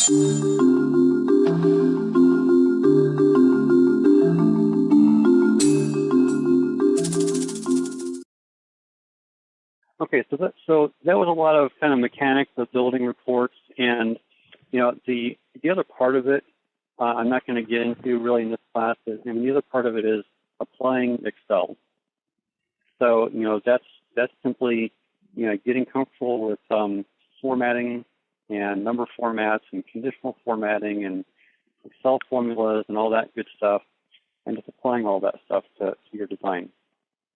Okay, so that was a lot of kind of mechanics of building reports, and the other part of it I'm not going to get into really in this class. And the other part of it is applying Excel. So that's simply getting comfortable with formatting and number formats and conditional formatting and Excel formulas and all that good stuff, and just applying all that stuff to your design,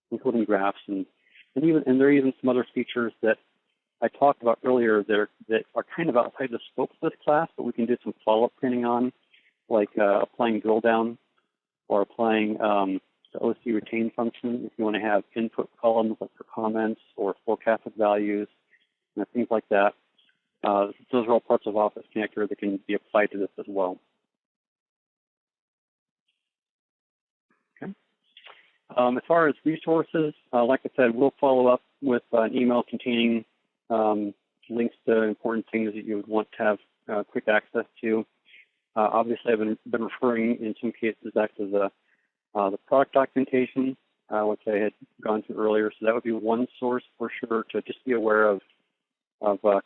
including graphs and there are even some other features that I talked about earlier that are kind of outside the scope of this class, but we can do some follow-up training on, like applying drill down or applying the OC retain function if you want to have input columns like for comments or forecasted values, things like that. Those are all parts of Office Connector that can be applied to this as well. Okay. As far as resources, like I said, we'll follow up with an email containing links to important things that you would want to have quick access to. Obviously, I've been referring in some cases back to the product documentation, which I had gone through earlier. So that would be one source for sure to just be aware of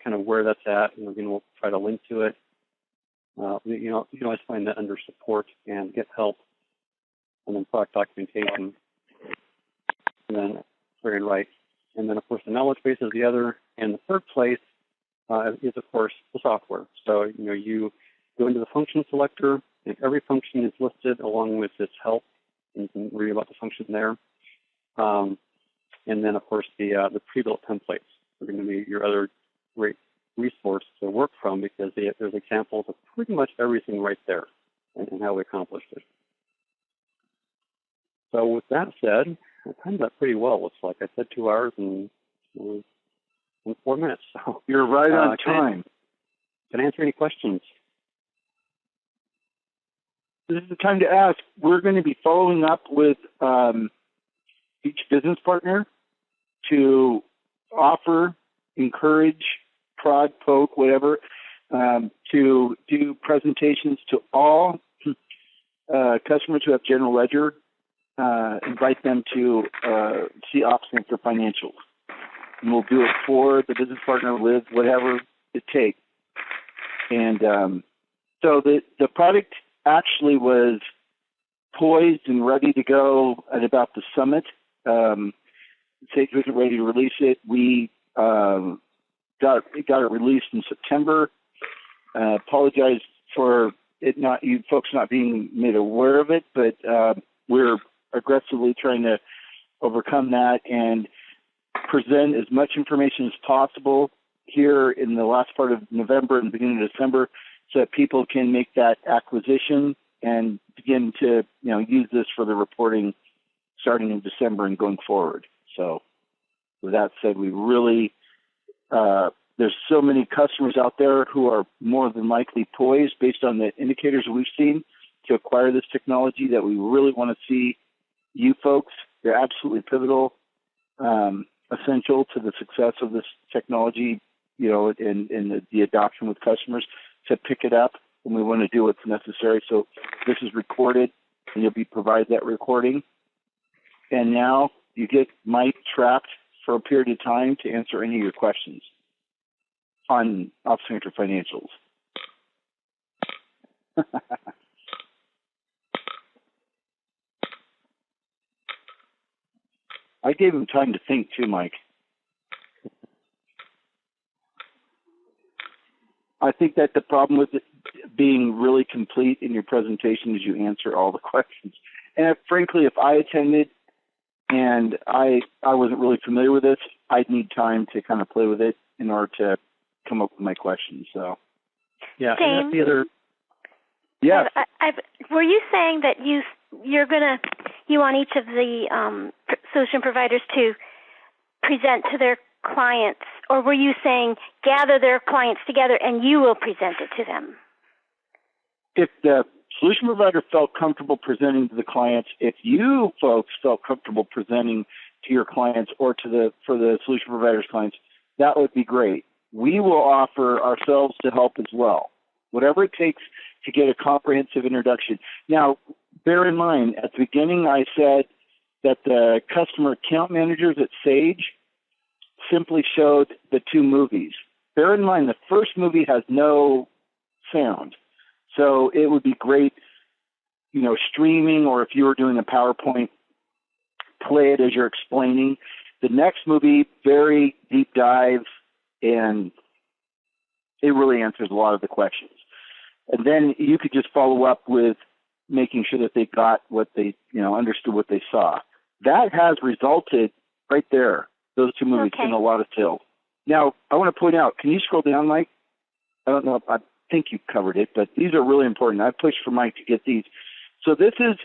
kind of where that's at, and we'll try to link to it. You can always find that under support and get help, and then product documentation, and then very right. And then, of course, the knowledge base is the other. And the third place is, of course, the software. So, you go into the function selector, and every function is listed along with its help. And you can read about the function there. And then, of course, the pre-built templates are going to be your other great resource to work from, because there's examples of pretty much everything right there and how we accomplished it. So with that said, I timed that pretty well, looks like. I said 2 hours and 4 minutes. So you're right on time. Can I answer any questions? This is the time to ask. We're going to be following up with each business partner to offer, encourage, prod, poke, whatever, to do presentations to all customers who have general ledger. Invite them to see Office Connector financials. And we'll do it for the business partner with whatever it takes. And so the product actually was poised and ready to go at about the summit. Sage wasn't ready to release it. We got it released in September. Apologize for it you folks not being made aware of it, but we're aggressively trying to overcome that and present as much information as possible here in the last part of November and beginning of December, so that people can make that acquisition and begin to use this for the reporting starting in December and going forward. So with that said, we really there's so many customers out there who are more than likely poised based on the indicators we've seen to acquire this technology that we really want to see you folks. They're absolutely pivotal, essential to the success of this technology, and the adoption with customers to pick it up, and we want to do what's necessary. So this is recorded, and you'll be provided that recording. And now you get Mike trapped for a period of time to answer any of your questions on Office Connector financials. I gave him time to think too, Mike. I think that the problem with it being really complete in your presentation is you answer all the questions. And frankly, if I attended and I wasn't really familiar with this, I'd need time to kind of play with it in order to come up with my questions. So, yeah, Same. And that's the other. Yes. Were you saying that you want each of the solution providers to present to their clients, or were you saying gather their clients together and you will present it to them? If the solution provider felt comfortable presenting to the clients, if you folks felt comfortable presenting to your clients or for the solution provider's clients, that would be great. We will offer ourselves to help as well. whatever it takes to get a comprehensive introduction. Now, bear in mind, at the beginning I said that the customer account managers at Sage simply showed the 2 movies. Bear in mind, the first movie has no sound. So it would be great, streaming, or if you were doing a PowerPoint, play it as you're explaining. The next movie, very deep dive, and it really answers a lot of the questions. And then you could just follow up with making sure that they got what they, understood what they saw. That has resulted right there, those 2 movies, in a lot of sales. Now, I want to point out, can you scroll down, Mike? I don't know if I think you covered it, but these are really important. I pushed for Mike to get these. So this is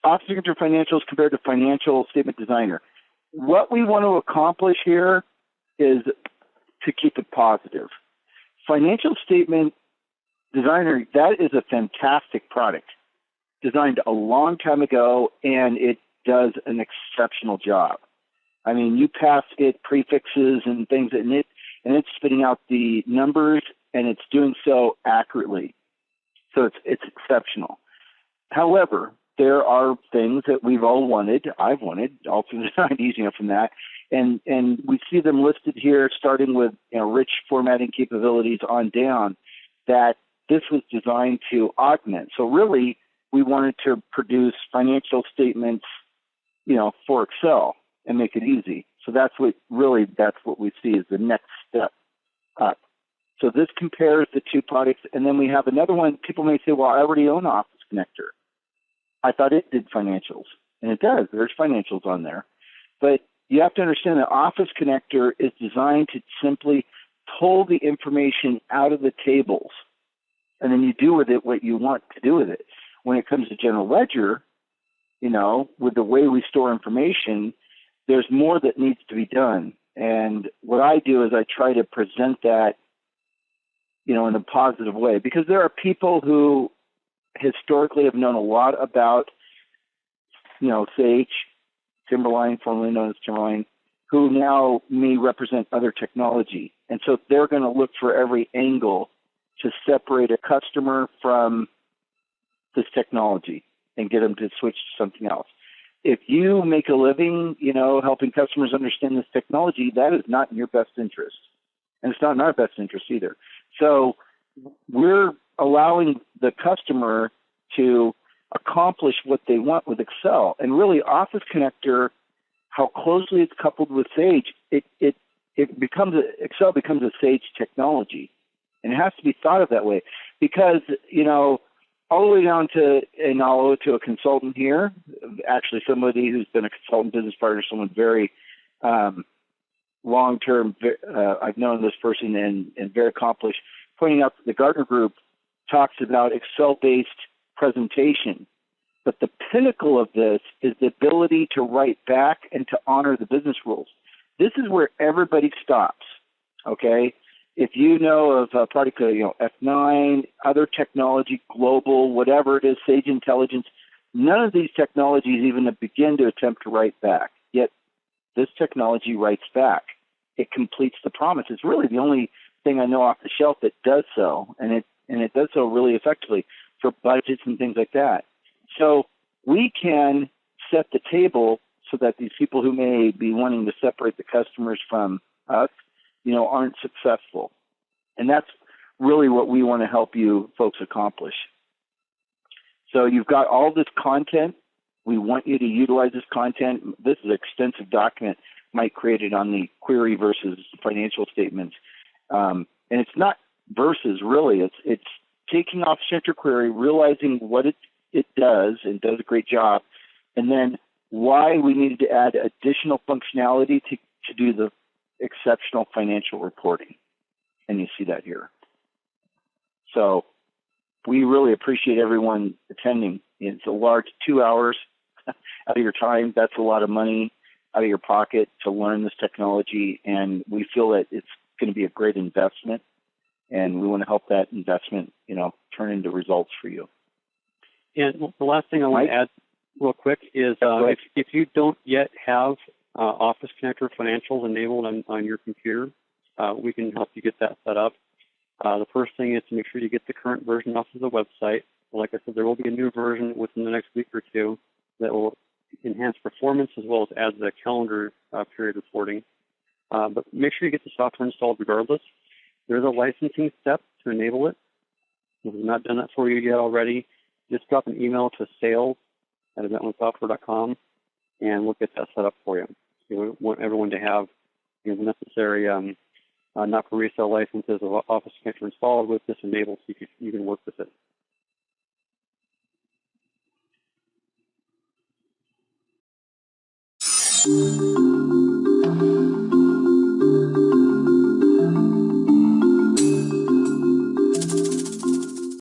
Office Signature Financials compared to Financial Statement Designer. What we want to accomplish here is to keep it positive. Financial Statement Designer, that is a fantastic product, designed a long time ago, and it does an exceptional job. I mean, you pass it prefixes and things, and it's spitting out the numbers, and it's doing so accurately. So it's exceptional. However, there are things that we've all wanted. I've wanted all through the 90s, from that, and we see them listed here, starting with rich formatting capabilities on down. That this was designed to augment. So really, we wanted to produce financial statements, for Excel and make it easy. So that's what we see as the next step up. So this compares the 2 products, and then we have another one. People may say, well, I already own Office Connector. I thought it did financials, and it does. There's financials on there. But you have to understand that Office Connector is designed to simply pull the information out of the tables, and then you do with it what you want to do with it. When it comes to General Ledger, with the way we store information, there's more that needs to be done. And what I do is I try to present that, in a positive way, because there are people who historically have known a lot about, Sage, Timberline, formerly known as Timberline, who now may represent other technology. And so they're going to look for every angle to separate a customer from this technology and get them to switch to something else. If you make a living, helping customers understand this technology, that is not in your best interest. And it's not in our best interest either. So we're allowing the customer to accomplish what they want with Excel. And really, Office Connector, how closely it's coupled with Sage, Excel becomes a Sage technology. And it has to be thought of that way because, all the way down to Inalo, to a consultant here, actually somebody who's been a consultant business partner, someone very long-term, I've known this person and very accomplished, pointing out that the Gartner Group talks about Excel-based presentation. But the pinnacle of this is the ability to write back and to honor the business rules. This is where everybody stops, okay? If you know of a product, F9, other technology, global, whatever it is, Sage Intelligence, none of these technologies even begin to attempt to write back. Yet this technology writes back. It completes the promise. It's really the only thing I know off the shelf that does so, and it does so really effectively for budgets and things like that. So we can set the table so that these people who may be wanting to separate the customers from us, aren't successful. And that's really what we want to help you folks accomplish. So you've got all this content. We want you to utilize this content. This is an extensive document Mike created on the query versus financial statements. And it's not versus, really. It's taking off center query, realizing what it does and does a great job, and then why we needed to add additional functionality to do the exceptional financial reporting. And you see that here. So we really appreciate everyone attending. It's a large 2 hours out of your time. That's a lot of money out of your pocket to learn this technology, and we feel that it's going to be a great investment, and we want to help that investment, turn into results for you. And the last thing I want to add real quick is if you don't yet have Office Connector Financials enabled on your computer, we can help you get that set up. The first thing is to make sure you get the current version off of the website. Like I said, there will be a new version within the next week or two that will enhance performance as well as add the calendar period reporting. But make sure you get the software installed regardless. There's a licensing step to enable it. If we've not done that for you yet already, just drop an email to sales@eventlonesoftware.com and we'll get that set up for you. So we want everyone to have the necessary not for resale licenses of Office Connector installed with this enabled so you can work with it.